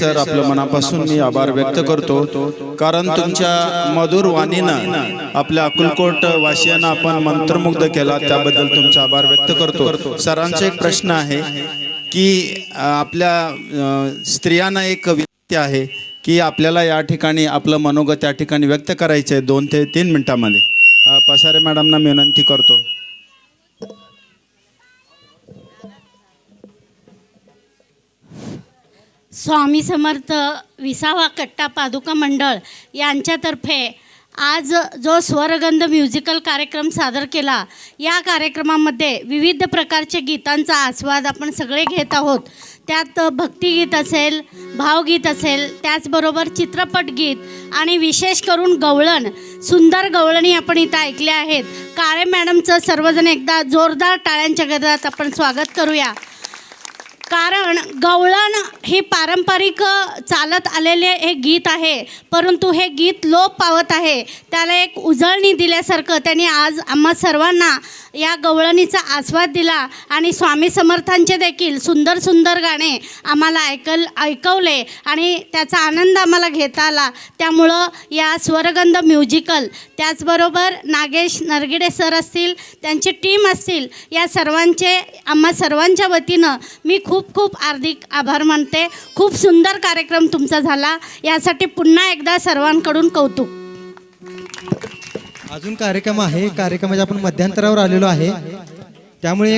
Sir, आपल्या मनापासून मी आभार व्यक्त करतो, कारण तुमच्या मधुर वाणीनं आपल्या अक्कलकोट वासियांना आपण मंत्रमुग्ध केला, त्याबद्दल तुमचा आभार व्यक्त करतो। सरांचा एक प्रश्न आहे की आपल्या स्त्रियांना एक विनंती आहे की आपल्याला या ठिकाणी आपलं मनोगत या ठिकाणी व्यक्त करायचं आहे 2 ते 3 मिनिटांमध्ये। पसारे मॅडमना मी विनंती करतो। स्वामी समर्थ 20वा कट्टा पादुका मंडळ यांच्यातर्फे आज जो स्वरगंध म्युझिकल कार्यक्रम सादर केला, या कार्यक्रमामध्ये विविध प्रकारचे गीतांचा आस्वाद आपण सगळे घेत आहोत। त्यात भक्तिगीत असेल, भावगीत असेल, त्याचबरोबर चित्रपट गीत आणि विशेष करून गवळण, सुंदर गवळणी आपण इथं ऐकल्या आहेत। काळे मॅडमचं सर्वजण एकदा जोरदार टाळ्यांच्या गजरात आपण स्वागत करूया, कारण गवळण ही पारंपरिक चालत आलेले एक गीत आहे, परंतु हे गीत लोप पावत आहे। त्याला एक उजळणी दिल्यासारखं त्यांनी आज आम्हा सर्वांना या गवळणीचा आस्वाद दिला आणि स्वामी समर्थांचे देखील सुंदर सुंदर गाणे आम्हाला ऐकवले आणि त्याचा आनंद आम्हाला घेता आला। त्यामुळं या स्वरगंध म्युझिकल, त्याचबरोबर नागेश नरगिडे सर असतील, त्यांची टीम असतील, या सर्वांचे आम्हा सर्वांच्या वतीनं मी खूप खूप हार्दिक आभार मानते। खूप सुंदर कार्यक्रम तुमचा झाला, यासाठी पुन्हा एकदा सर्वांकडून कौतुक। अजून कार्यक्रम आहे, कार्यक्रमाच्या आपण मध्यंतरावर आलेलो आहे, त्यामुळे